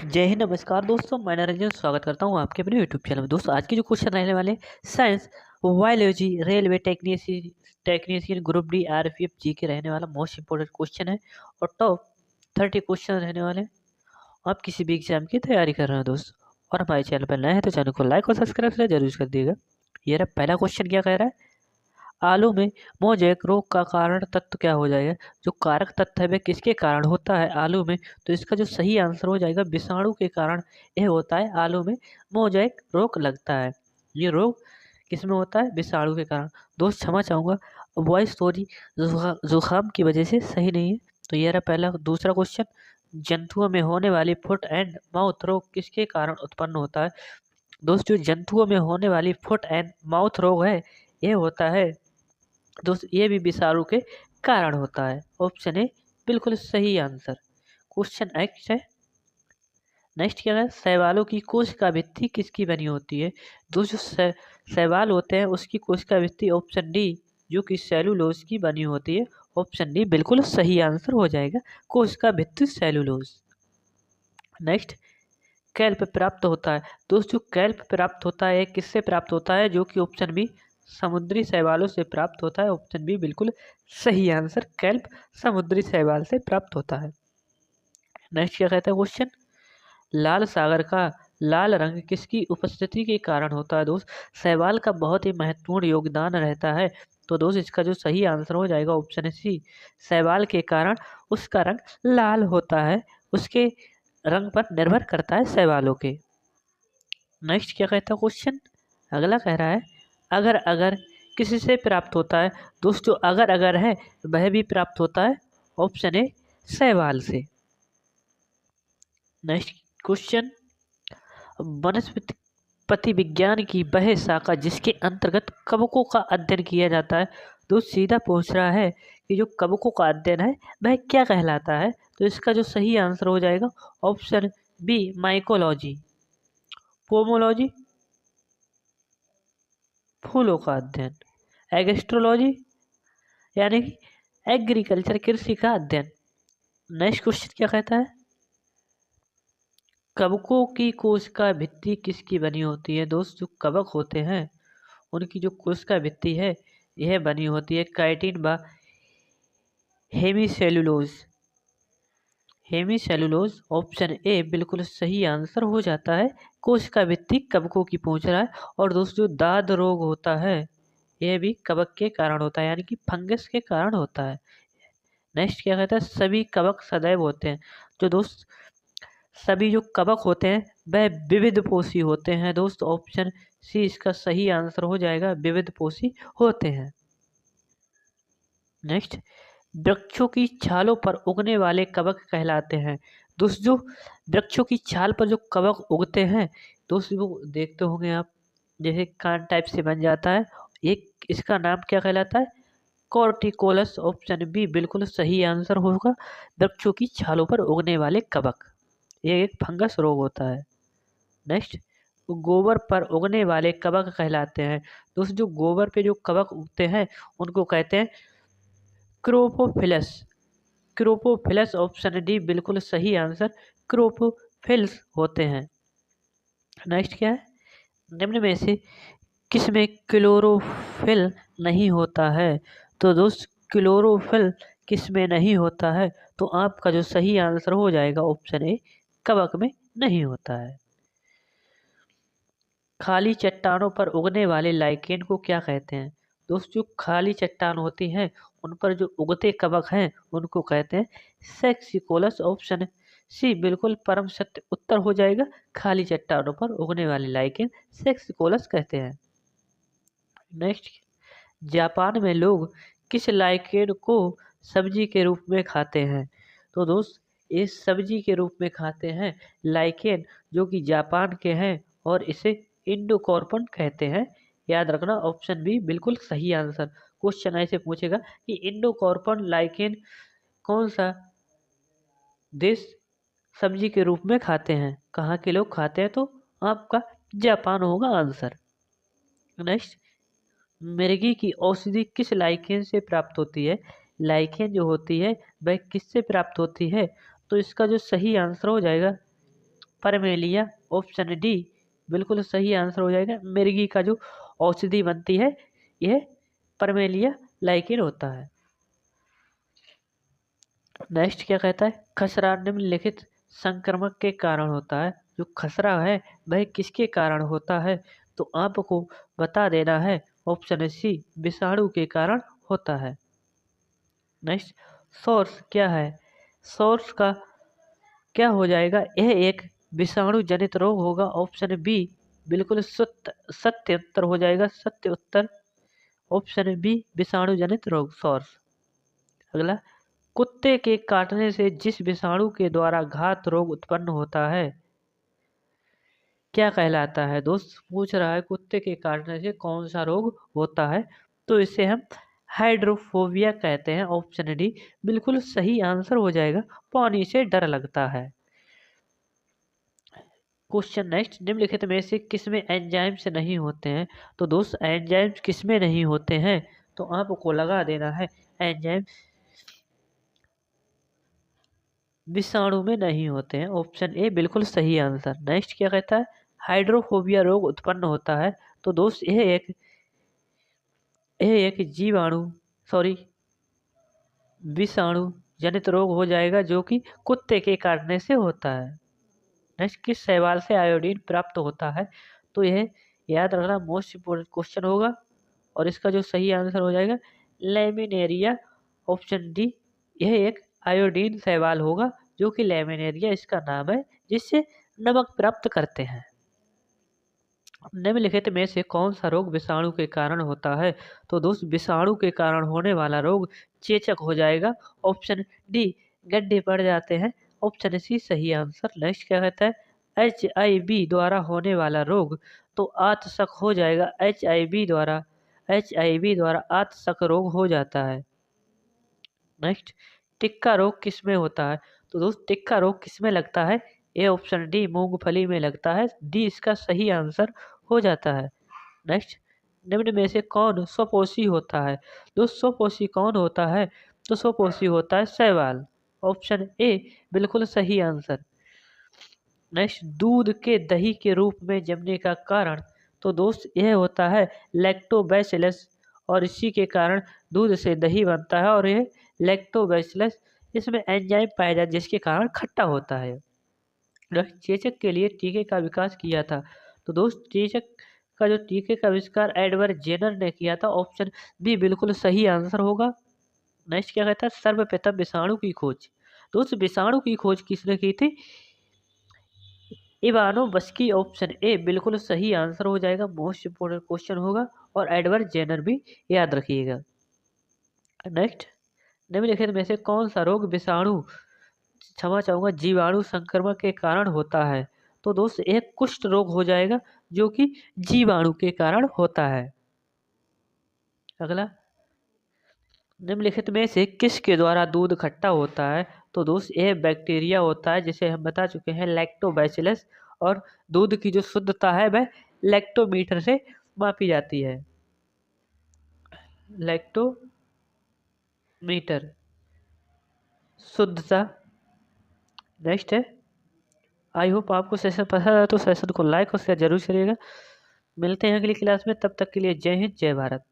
जय हिंद, नमस्कार दोस्तों। मैं निरंजन स्वागत करता हूं आपके अपने यूट्यूब चैनल में। दोस्तों, आज के जो क्वेश्चन रहने वाले science, biology, railway technician, group D, RPF जी के रहने वाला मोस्ट इंपोर्टेंट क्वेश्चन है और टॉप 30 क्वेश्चन रहने वाले हैं। आप किसी भी एग्जाम की तैयारी कर रहे हैं दोस्तों, और हमारे चैनल पर नए हैं तो चैनल को लाइक और सब्सक्राइब जरूर कर दिएगा। ये रहा पहला क्वेश्चन, क्या कह रहा है, आलू में मोजेक रोग का कारण तत्व क्या हो जाएगा। जो कारक तत्व है वह किसके कारण होता है आलू में, तो इसका जो सही आंसर हो जाएगा विषाणु के कारण यह होता है आलू में मोजेक रोग लगता है। ये रोग किसमें होता है, विषाणु के कारण। दोस्त क्षमा चाहूँगा, वॉइस थोड़ी जुकाम की वजह से सही नहीं है। तो ये रहा पहला। दूसरा क्वेश्चन, जंतुओं में होने वाली फुट एंड माउथ रोग किसके कारण उत्पन्न होता है। दोस्त, जो जंतुओं में होने वाली फुट एंड माउथ रोग है यह होता है दोस्त, ये भी विषाणु के कारण होता है। ऑप्शन ए बिल्कुल सही आंसर। क्वेश्चन नेक्स्ट है, नेक्स्ट क्या है, शैवालों की कोशिका भित्ति किसकी बनी होती है। दोस्त, जो शैवाल होते हैं उसकी कोशिका भित्ति ऑप्शन डी जो कि सेलुलोज की बनी होती है। ऑप्शन डी बिल्कुल सही आंसर हो जाएगा, कोशिका भित्ति सेलुलोज। नेक्स्ट, कैल्प प्राप्त होता है। दोस्त, जो कैल्प प्राप्त होता है किससे प्राप्त होता है, जो कि ऑप्शन बी समुद्री शैवालों से प्राप्त होता है। ऑप्शन बी बिल्कुल सही आंसर, कैल्प समुद्री शैवाल से प्राप्त होता है। नेक्स्ट क्या कहता है क्वेश्चन, लाल सागर का लाल रंग किसकी उपस्थिति के कारण होता है। दोस्त, शैवाल का बहुत ही महत्वपूर्ण योगदान रहता है। तो दोस्त, इसका जो सही आंसर हो जाएगा ऑप्शन सी, शैवाल के कारण उसका रंग लाल होता है, उसके रंग पर निर्भर करता है शैवालों के। नेक्स्ट क्या कहता है क्वेश्चन, अगला कह रहा है, अगर अगर किसी से प्राप्त होता है। दोस्तों, अगर अगर है वह भी प्राप्त होता है, ऑप्शन ए शैवाल से। नेक्स्ट क्वेश्चन, वनस्पति विज्ञान की वह शाखा जिसके अंतर्गत कवकों का अध्ययन किया जाता है। दोस्त, सीधा पूछ रहा है कि जो कवकों का अध्ययन है वह क्या कहलाता है। तो इसका जो सही आंसर हो जाएगा ऑप्शन बी माइकोलॉजी, पोमोलॉजी फूलों का अध्ययन, एग्रोस्ट्रोलॉजी यानी कि एग्रीकल्चर कृषि का अध्ययन। नेक्स्ट क्वेश्चन क्या कहता है, कवकों की कोशिका भित्ति किसकी बनी होती है। दोस्त, जो कवक होते हैं उनकी जो कोशिका भित्ति है यह बनी होती है काइटिन व हेमीसेलुलोज। हेमीसेलुलोज ऑप्शन ए बिल्कुल सही आंसर हो जाता है, कोशिका भित्ति कवकों की पूछ रहा है। और दोस्तों, जो दाद रोग होता है यह भी कवक के कारण होता है, यानी कि फंगस के कारण होता है। नेक्स्ट क्या कहता है, सभी कवक सदैव होते हैं। जो दोस्त, सभी जो कवक होते हैं वह विविध पोषी होते हैं। दोस्त, ऑप्शन सी इसका सही आंसर हो जाएगा, विविध पोषी होते हैं। नेक्स्ट, वृक्षों की छालों पर उगने वाले कवक कहलाते हैं। दोस्त, जो वृक्षों की छाल पर जो कवक उगते हैं दोस्त, वो देखते होंगे आप, जैसे कान टाइप से बन जाता है, एक इसका नाम क्या कहलाता है, कॉर्टिकोलस। ऑप्शन बी बिल्कुल सही आंसर होगा, वृक्षों की छालों पर उगने वाले कवक, ये एक फंगस रोग होता है। नेक्स्ट, गोबर पर उगने वाले कवक कहलाते हैं। दोस्त, जो गोबर पे जो कवक उगते हैं उनको कहते हैं क्रोपोफिलस। क्रोपोफिलस ऑप्शन डी बिल्कुल सही आंसर, क्रोपोफिल्स होते हैं। नेक्स्ट क्या है, निम्न में से किसमें क्लोरोफिल नहीं होता है। तो दोस्त, क्लोरोफिल किसमें नहीं होता है, तो आपका जो सही आंसर हो जाएगा ऑप्शन ए कवक में नहीं होता है। खाली चट्टानों पर उगने वाले लाइकेन को क्या कहते हैं। दोस्त, जो खाली चट्टान होती हैं उन पर जो उगते कवक हैं उनको कहते हैं सेक्सिकोलस। ऑप्शन सी बिल्कुल परम सत्य उत्तर हो जाएगा, खाली चट्टानों पर उगने वाले लाइकेन सेक्सिकोलस कहते हैं। नेक्स्ट, जापान में लोग किस लाइकेन को सब्जी के रूप में खाते हैं। तो दोस्त, इस सब्जी के रूप में खाते हैं लाइकेन जो कि जापान के हैं, और इसे इंडोकॉर्पन कहते हैं। याद रखना, ऑप्शन बी बिल्कुल सही आंसर। क्वेश्चन ऐसे पूछेगा कि इंडोकॉर्पन लाइकेन कौन सा देश सब्जी के रूप में खाते हैं, कहाँ के लोग खाते हैं, तो आपका जापान होगा आंसर। नेक्स्ट, मिर्गी की औषधि किस लाइकेन से प्राप्त होती है। लाइकेन जो होती है वह किससे प्राप्त होती है, तो इसका जो सही आंसर हो जाएगा परमेलिया। ऑप्शन डी बिल्कुल सही आंसर हो जाएगा। मिर्गी का जो औषधि बनती है यह परमेलिया लाइकेन होता है। नेक्स्ट क्या कहता है, खसरा निम्नलिखित संक्रमक के कारण होता है। जो खसरा है वह किसके कारण होता है, तो आपको बता देना है। ऑप्शन सी विषाणु के कारण होता है। नेक्स्ट, सोर्स क्या है, सोर्स का क्या हो जाएगा, यह एक विषाणु जनित रोग होगा। ऑप्शन बी बिल्कुल सत्य उत्तर हो जाएगा, सत्य उत्तर। ऑप्शन बी विषाणु जनित रोग सोर्स। अगला, कुत्ते के काटने से जिस विषाणु के द्वारा घात रोग उत्पन्न होता है क्या कहलाता है। दोस्त पूछ रहा है कुत्ते के काटने से कौन सा रोग होता है, तो इसे हम हाइड्रोफोबिया कहते हैं। ऑप्शन डी बिल्कुल सही आंसर हो जाएगा, पानी से डर लगता है। क्वेश्चन नेक्स्ट, निम्नलिखित में से किसमें एंजाइम्स नहीं होते हैं। तो दोस्त एंजाइम्स किसमें नहीं होते हैं, तो आपको लगा देना है एंजाइम विषाणु में नहीं होते हैं। ऑप्शन ए बिल्कुल सही आंसर। नेक्स्ट क्या कहता है, हाइड्रोफोबिया रोग उत्पन्न होता है। तो दोस्त यह एक जीवाणु सॉरी विषाणु जनित रोग हो जाएगा जो कि कुत्ते के काटने से होता है। नेक्स्ट, किस शैवाल से आयोडीन प्राप्त होता है, तो यह याद रखना मोस्ट इम्पोर्टेंट क्वेश्चन होगा और इसका जो सही आंसर हो जाएगा लेमिनेरिया। ऑप्शन डी यह एक आयोडीन शैवाल होगा जो कि लेमिनेरिया इसका नाम है, जिससे नमक प्राप्त करते हैं। निम्नलिखित में से कौन सा रोग विषाणु के कारण होता है, तो दोस्त विषाणु के कारण होने वाला रोग चेचक हो जाएगा। ऑप्शन डी गड्ढे पड़ जाते हैं। ऑप्शन सी सही आंसर। नेक्स्ट क्या कहता है, HIV द्वारा होने वाला रोग, तो आतशक हो जाएगा। HIV द्वारा आतशक रोग हो जाता है। नेक्स्ट, टिक्का रोग किसमें होता है, तो दोस्त टिक्का रोग किसमें लगता है, ए ऑप्शन डी मूंगफली में लगता है। डी इसका सही आंसर हो जाता है। नेक्स्ट, निम्न में से कौन स्वपोषी होता है, दोस्त स्वपोषी कौन होता है, तो स्वपोषी होता है शैवाल। ऑप्शन ए बिल्कुल सही आंसर। नेक्स्ट, दूध के दही के रूप में जमने का कारण, तो दोस्त यह होता है लैक्टोबैसिलस, और इसी के कारण दूध से दही बनता है। और यह लैक्टोबैसिलस इसमें एंजाइम पाया जाता है जिसके कारण खट्टा होता है। चेचक के लिए टीके का विकास किया था, तो दोस्त चेचक का जो टीके का आविष्कार एडवर्ड जेनर ने किया था। ऑप्शन बी बिल्कुल सही आंसर होगा। नेक्स्ट क्या कहता है, सर्वप्रथम विषाणु की खोज, दोस्त विषाणु की खोज किसने की थी, इवानोव्स्की। ऑप्शन ए बिल्कुल सही आंसर हो जाएगा, मोस्ट इंपोर्टेंट क्वेश्चन होगा और एडवर्ड जेनर भी याद रखिएगा। नेक्स्ट, निम्नलिखित में से कौन सा रोग विषाणु क्षमा चाहूंगा जीवाणु संक्रमण के कारण होता है, तो दोस्त एक कुष्ठ रोग हो जाएगा जो कि जीवाणु के कारण होता है। अगला, निम्नलिखित में से किसके द्वारा दूध खट्टा होता है, तो दोस्त यह बैक्टीरिया होता है जिसे हम बता चुके हैं लैक्टोबैसिलस। और दूध की जो शुद्धता है वह लैक्टोमीटर से मापी जाती है, लैक्टोमीटर शुद्धता। नेक्स्ट है, आई होप आपको सेशन पसंद आया तो सेशन को लाइक और शेयर जरूर करिएगा। मिलते हैं अगली क्लास में, तब तक के लिए जय हिंद जय भारत।